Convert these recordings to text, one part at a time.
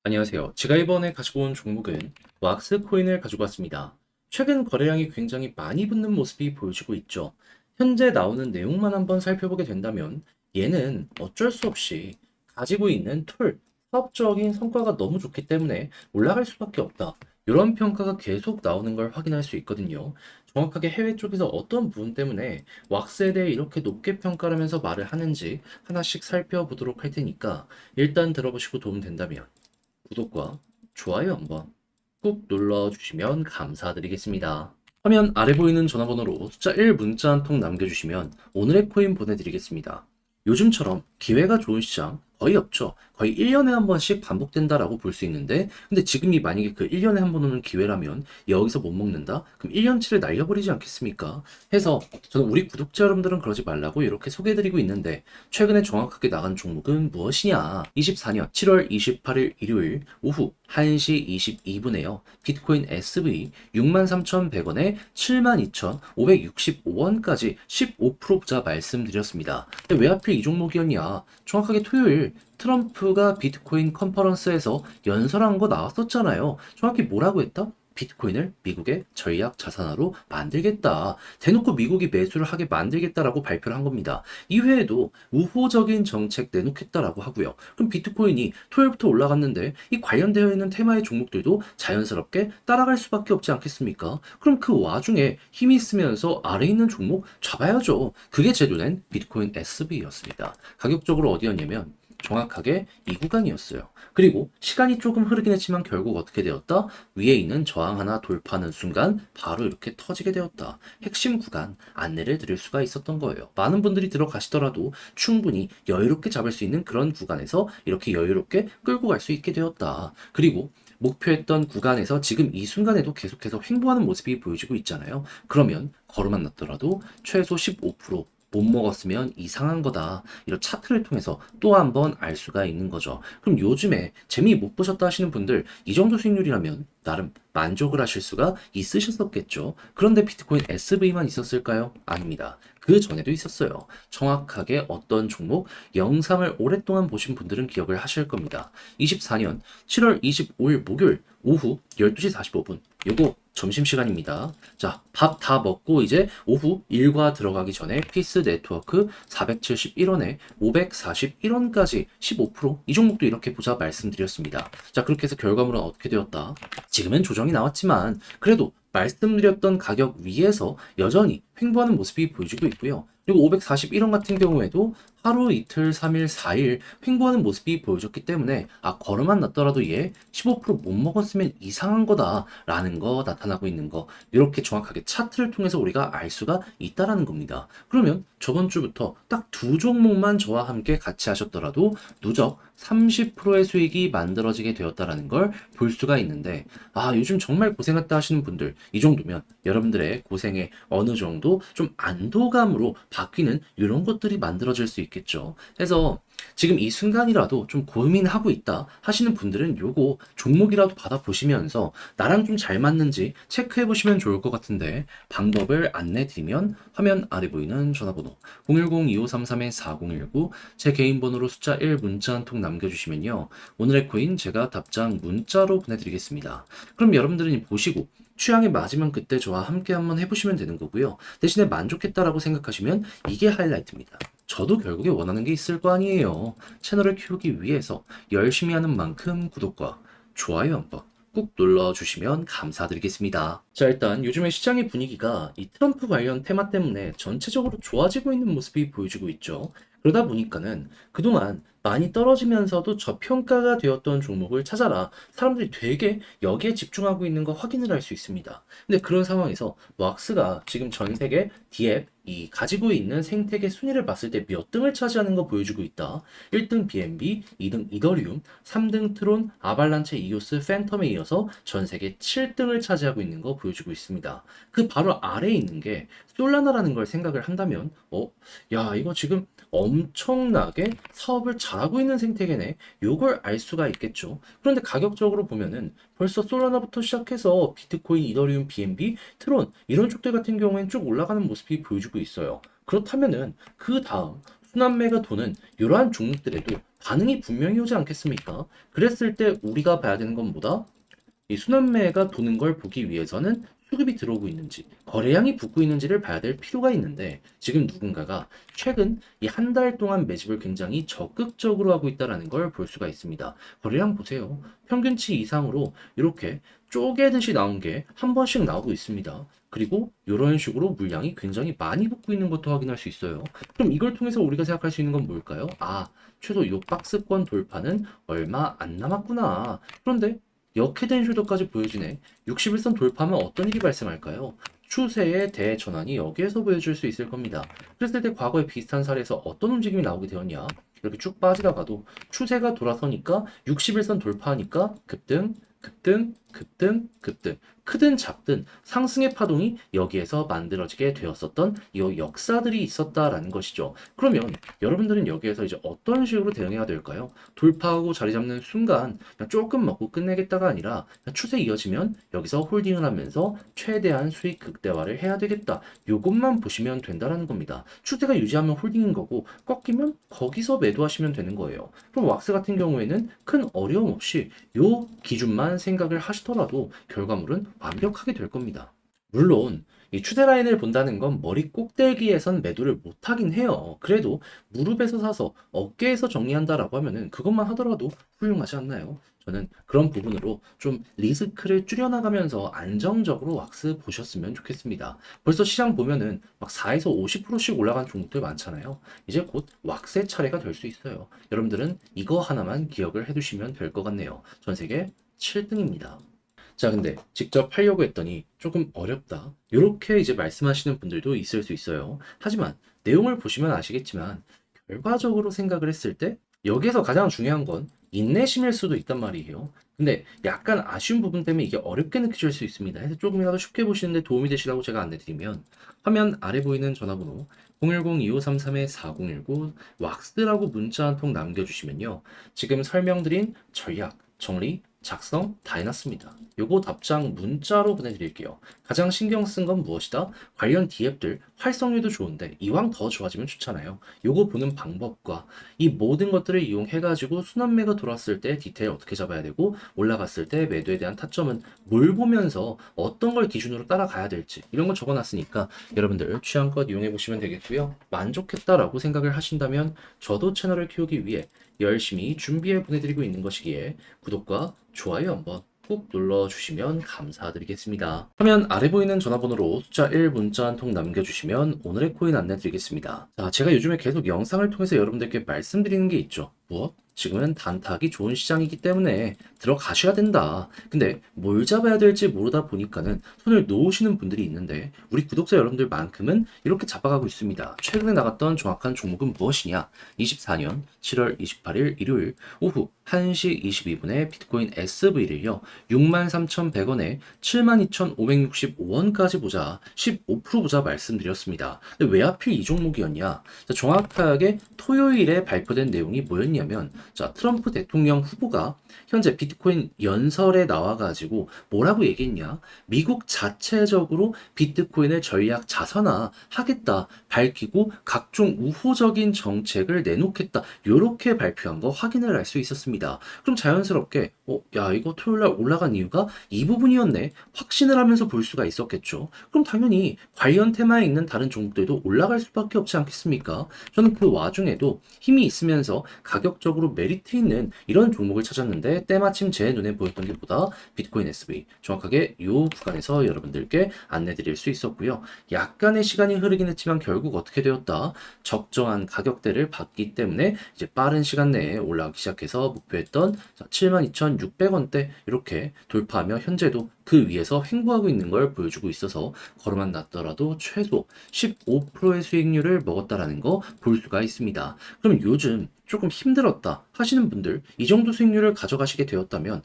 안녕하세요. 제가 이번에 가지고 온 종목은 왁스 코인을 가지고 왔습니다. 최근 거래량이 굉장히 많이 붙는 모습이 보여지고 있죠. 현재 나오는 내용만 한번 살펴보게 된다면 얘는 어쩔 수 없이 가지고 있는 사업적인 성과가 너무 좋기 때문에 올라갈 수밖에 없다. 이런 평가가 계속 나오는 걸 확인할 수 있거든요. 정확하게 해외 쪽에서 어떤 부분 때문에 왁스에 대해 이렇게 높게 평가를 하면서 말을 하는지 하나씩 살펴보도록 할 테니까 일단 들어보시고 도움 된다면 구독과 좋아요 한번 꾹 눌러주시면 감사드리겠습니다. 화면 아래 보이는 전화번호로 숫자 1 문자 한 통 남겨주시면 오늘의 코인 보내드리겠습니다. 요즘처럼 기회가 좋은 시장 거의 없죠. 거의 1년에 한 번씩 반복된다라고 볼 수 있는데, 근데 지금이 만약에 그 1년에 한 번 오는 기회라면 여기서 못 먹는다? 그럼 1년치를 날려버리지 않겠습니까? 해서 저는 우리 구독자 여러분들은 그러지 말라고 이렇게 소개해드리고 있는데, 최근에 정확하게 나간 종목은 무엇이냐? 24년 7월 28일 일요일 오후 1시 22분에요. 비트코인 SV 63,100원에 72,565원까지 15% 부자 말씀드렸습니다. 근데 왜 하필 이 종목이었냐? 정확하게 토요일 트럼프가 비트코인 컨퍼런스에서 연설한 거 나왔었잖아요. 정확히 뭐라고 했다? 비트코인을 미국의 전략 자산화로 만들겠다. 대놓고 미국이 매수를 하게 만들겠다라고 발표를 한 겁니다. 이외에도 우호적인 정책 내놓겠다라고 하고요. 그럼 비트코인이 토요일부터 올라갔는데 이 관련되어 있는 테마의 종목들도 자연스럽게 따라갈 수밖에 없지 않겠습니까? 그럼 그 와중에 힘이 있으면서 아래 있는 종목 잡아야죠. 그게 제 눈엔 비트코인 SB였습니다. 가격적으로 어디였냐면 정확하게 이 구간이었어요. 그리고 시간이 조금 흐르긴 했지만 결국 어떻게 되었다? 위에 있는 저항 하나 돌파하는 순간 바로 이렇게 터지게 되었다. 핵심 구간 안내를 드릴 수가 있었던 거예요. 많은 분들이 들어가시더라도 충분히 여유롭게 잡을 수 있는 그런 구간에서 이렇게 여유롭게 끌고 갈 수 있게 되었다. 그리고 목표했던 구간에서 지금 이 순간에도 계속해서 횡보하는 모습이 보여지고 있잖아요. 그러면 걸음만 났더라도 최소 15%못 먹었으면 이상한 거다. 이런 차트를 통해서 또 한 번 알 수가 있는 거죠. 그럼 요즘에 재미 못 보셨다 하시는 분들 이 정도 수익률이라면 나름 만족을 하실 수가 있으셨었겠죠. 그런데 비트코인 SV만 있었을까요? 아닙니다. 그 전에도 있었어요. 정확하게 어떤 종목 영상을 오랫동안 보신 분들은 기억을 하실 겁니다. 24년 7월 25일 목요일 오후 12시 45분 요거 점심시간입니다. 자, 밥 다 먹고 이제 오후 일과 들어가기 전에 피스 네트워크 471원에 541원까지 15%이 종목도 이렇게 보자 말씀드렸습니다. 자, 그렇게 해서 결과물은 어떻게 되었다? 지금은 조정이 나왔지만 그래도 말씀드렸던 가격 위에서 여전히 횡보하는 모습이 보여지고 있고요. 그리고 541원 같은 경우에도 하루, 이틀, 3일, 4일 횡보하는 모습이 보여졌기 때문에 걸음만 났더라도 얘 15%못 먹었으면 이상한 거다라는 거 나타나고 있는 거 이렇게 정확하게 차트를 통해서 우리가 알 수가 있다라는 겁니다. 그러면 저번 주부터 딱 두 종목만 저와 함께 같이 하셨더라도 누적 30%의 수익이 만들어지게 되었다라는 걸 볼 수가 있는데 요즘 정말 고생했다 하시는 분들 이 정도면 여러분들의 고생에 어느 정도 좀 안도감으로 바뀌는 이런 것들이 만들어질 수 있겠죠. 그래서 지금 이 순간이라도 좀 고민하고 있다 하시는 분들은 요거 종목이라도 받아보시면서 나랑 좀 잘 맞는지 체크해 보시면 좋을 것 같은데 방법을 안내 드리면 화면 아래 보이는 전화번호 010-2533-4019 제 개인 번호로 숫자 1 문자 한 통 남겨주시면요. 오늘의 코인 제가 답장 문자로 보내드리겠습니다. 그럼 여러분들은 보시고 취향에 맞으면 그때 저와 함께 한번 해보시면 되는 거고요. 대신에 만족했다라고 생각하시면 이게 하이라이트입니다. 저도 결국에 원하는 게 있을 거 아니에요. 채널을 키우기 위해서 열심히 하는 만큼 구독과 좋아요 한번 꾹 눌러주시면 감사드리겠습니다. 자, 일단 요즘에 시장의 분위기가 이 트럼프 관련 테마 때문에 전체적으로 좋아지고 있는 모습이 보여지고 있죠. 그러다 보니까는 그동안 많이 떨어지면서도 저평가가 되었던 종목을 찾아라. 사람들이 되게 여기에 집중하고 있는 거 확인을 할 수 있습니다. 근데 그런 상황에서 왁스가 지금 전 세계 디앱 이 가지고 있는 생태계 순위를 봤을 때 몇 등을 차지하는 거 보여주고 있다. 1등 BNB, 2등 이더리움, 3등 트론, 아발란체, 이오스, 팬텀에 이어서 전 세계 7등을 차지하고 있는 거 보여주고 있습니다. 그 바로 아래에 있는 게 솔라나라는 걸 생각을 한다면 야, 이거 지금 엄청나게 사업을 잘하고 있는 생태계네. 요걸 알 수가 있겠죠. 그런데 가격적으로 보면은 벌써 솔라나부터 시작해서 비트코인, 이더리움, BNB, 트론 이런 쪽들 같은 경우에는 쭉 올라가는 모습이 보여주고 있어요. 그렇다면은 그 다음 순환매가 도는 이러한 종목들에도 반응이 분명히 오지 않겠습니까? 그랬을 때 우리가 봐야 되는 건 뭐다? 이 순환매가 도는 걸 보기 위해서는 수급이 들어오고 있는지, 거래량이 붙고 있는지를 봐야 될 필요가 있는데, 지금 누군가가 최근 이 한 달 동안 매집을 굉장히 적극적으로 하고 있다는 걸 볼 수가 있습니다. 거래량 보세요. 평균치 이상으로 이렇게 쪼개듯이 나온 게 한 번씩 나오고 있습니다. 그리고 이런 식으로 물량이 굉장히 많이 붙고 있는 것도 확인할 수 있어요. 그럼 이걸 통해서 우리가 생각할 수 있는 건 뭘까요? 아, 최소 이 박스권 돌파는 얼마 안 남았구나. 그런데 역회된 숄더까지 보여지네. 61선 돌파하면 어떤 일이 발생할까요? 추세의 대전환이 여기에서 보여줄 수 있을 겁니다. 그랬을 때 과거에 비슷한 사례에서 어떤 움직임이 나오게 되었냐? 이렇게 쭉 빠지다가도 추세가 돌아서니까 61선 돌파하니까 급등, 급등, 급등, 급등. 크든 작든 상승의 파동이 여기에서 만들어지게 되었었던 이 역사들이 있었다라는 것이죠. 그러면 여러분들은 여기에서 이제 어떤 식으로 대응해야 될까요? 돌파하고 자리 잡는 순간 그냥 조금 먹고 끝내겠다가 아니라 추세 이어지면 여기서 홀딩을 하면서 최대한 수익 극대화를 해야 되겠다. 요것만 보시면 된다라는 겁니다. 추세가 유지하면 홀딩인 거고 꺾이면 거기서 매도하시면 되는 거예요. 그럼 왁스 같은 경우에는 큰 어려움 없이 요 기준만 생각을 하시더라도 결과물은 완벽하게 될 겁니다. 물론 이 추세 라인을 본다는 건 머리 꼭대기에선 매도를 못 하긴 해요. 그래도 무릎에서 사서 어깨에서 정리한다라고 하면은 그것만 하더라도 훌륭하지 않나요? 저는 그런 부분으로 좀 리스크를 줄여나가면서 안정적으로 왁스 보셨으면 좋겠습니다. 벌써 시장 보면은 막 4에서 50%씩 올라간 종목들 많잖아요. 이제 곧 왁스의 차례가 될 수 있어요. 여러분들은 이거 하나만 기억을 해두시면 될 것 같네요. 전 세계 7등입니다. 자, 근데 직접 하려고 했더니 조금 어렵다. 이렇게 이제 말씀하시는 분들도 있을 수 있어요. 하지만 내용을 보시면 아시겠지만 결과적으로 생각을 했을 때 여기에서 가장 중요한 건 인내심일 수도 있단 말이에요. 근데 약간 아쉬운 부분 때문에 이게 어렵게 느껴질 수 있습니다. 그래서 조금이라도 쉽게 보시는데 도움이 되시라고 제가 안내드리면 화면 아래 보이는 전화번호 010-2533-4019 왁스라고 문자 한 통 남겨주시면요. 지금 설명드린 전략, 정리, 작성 다 해놨습니다. 요거 답장 문자로 보내드릴게요. 가장 신경 쓴 건 무엇이다? 관련 D앱들 활성률도 좋은데 이왕 더 좋아지면 좋잖아요. 요거 보는 방법과 이 모든 것들을 이용해가지고 순환매가 돌았을 때 디테일 어떻게 잡아야 되고 올라갔을 때 매도에 대한 타점은 뭘 보면서 어떤 걸 기준으로 따라가야 될지 이런 거 적어놨으니까 여러분들 취향껏 이용해보시면 되겠고요. 만족했다라고 생각을 하신다면 저도 채널을 키우기 위해 열심히 준비해 보내드리고 있는 것이기에 구독과 좋아요 한번 꾹 눌러주시면 감사드리겠습니다. 화면 아래 보이는 전화번호로 숫자 1 문자 한 통 남겨주시면 오늘의 코인 안내드리겠습니다. 자, 제가 요즘에 계속 영상을 통해서 여러분들께 말씀드리는 게 있죠. 무엇? 지금은 단타하기 좋은 시장이기 때문에 들어가셔야 된다. 근데 뭘 잡아야 될지 모르다 보니까는 손을 놓으시는 분들이 있는데 우리 구독자 여러분들만큼은 이렇게 잡아가고 있습니다. 최근에 나갔던 정확한 종목은 무엇이냐? 24년 7월 28일 일요일 오후 1시 22분에 비트코인 SV를요. 63,100원에 72,565원까지 보자 15% 보자 말씀드렸습니다. 근데 왜 하필 이 종목이었냐? 자, 정확하게 토요일에 발표된 내용이 뭐였냐면 자, 트럼프 대통령 후보가 현재 비트코인 연설에 나와가지고 뭐라고 얘기했냐? 미국 자체적으로 비트코인을 전략 자산화 하겠다 밝히고 각종 우호적인 정책을 내놓겠다. 요렇게 발표한 거 확인을 할 수 있었습니다. 그럼 자연스럽게 야 이거 토요일날 올라간 이유가 이 부분이었네. 확신을 하면서 볼 수가 있었겠죠. 그럼 당연히 관련 테마에 있는 다른 종목들도 올라갈 수밖에 없지 않겠습니까? 저는 그 와중에도 힘이 있으면서 가격적으로 메리트 있는 이런 종목을 찾았는데 때마침 제 눈에 보였던 게 보다 비트코인 SV 정확하게 이 구간에서 여러분들께 안내드릴 수 있었고요. 약간의 시간이 흐르긴 했지만 결국 어떻게 되었다? 적정한 가격대를 받기 때문에 이제 빠른 시간 내에 올라가기 시작해서 목표했던 72,600원대 이렇게 돌파하며 현재도 그 위에서 횡보하고 있는 걸 보여주고 있어서 걸어만 놨더라도 최소 15%의 수익률을 먹었다라는 거 볼 수가 있습니다. 그럼 요즘 조금 힘들었다 하시는 분들 이 정도 수익률을 가져가시게 되었다면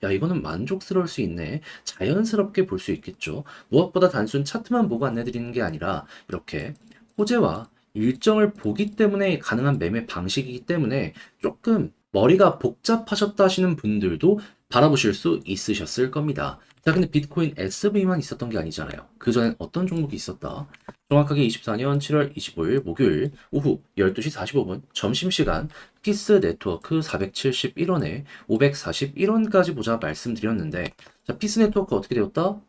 야 이거는 만족스러울 수 있네. 자연스럽게 볼 수 있겠죠. 무엇보다 단순 차트만 보고 안내드리는 게 아니라 이렇게 호재와 일정을 보기 때문에 가능한 매매 방식이기 때문에 조금 머리가 복잡하셨다 하시는 분들도 바라보실 수 있으셨을 겁니다. 자, 근데 비트코인 SV만 있었던 게 아니잖아요. 그전엔 어떤 종목이 있었다? 정확하게 24년 7월 25일 목요일 오후 12시 45분 점심시간 피스 네트워크 471원에 541원까지 보자 말씀드렸는데, 자, 피스 네트워크 어떻게 되었다?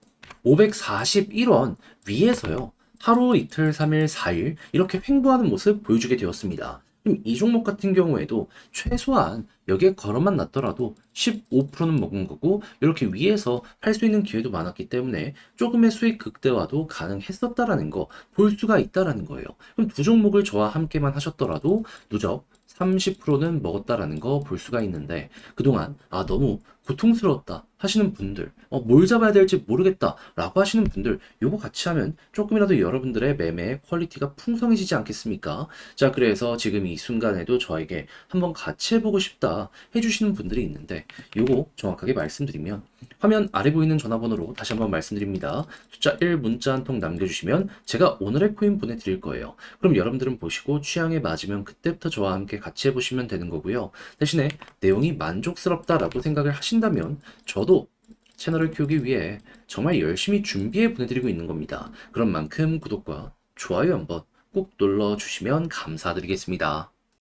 541원 위에서요. 하루, 이틀, 3일, 4일 이렇게 횡보하는 모습 보여주게 되었습니다. 그럼 이 종목 같은 경우에도 최소한 여기에 걸어만 놨더라도 15%는 먹은 거고, 이렇게 위에서 팔 수 있는 기회도 많았기 때문에 조금의 수익 극대화도 가능했었다라는 거 볼 수가 있다라는 거예요. 그럼 두 종목을 저와 함께만 하셨더라도 누적 30%는 먹었다라는 거 볼 수가 있는데, 그동안 너무 고통스러웠다 하시는 분들, 뭘 잡아야 될지 모르겠다 라고 하시는 분들, 요거 같이 하면 조금이라도 여러분들의 매매의 퀄리티가 풍성해지지 않겠습니까? 자, 그래서 지금 이 순간에도 저에게 한번 같이 해보고 싶다 해주시는 분들이 있는데, 요거 정확하게 말씀드리면 화면 아래 보이는 전화번호로 다시 한번 말씀드립니다. 숫자 1 문자 한 통 남겨주시면 제가 오늘의 코인 보내드릴 거예요. 그럼 여러분들은 보시고 취향에 맞으면 그때부터 저와 함께 같이 해보시면 되는 거고요. 대신에 내용이 만족스럽다라고 생각을 하신다면 저도 채널을 키우기 위해 정말 열심히 준비해 보내드리고 있는 겁니다. 그런 만큼 구독과 좋아요 한번 꼭 눌러주시면 감사드리겠습니다.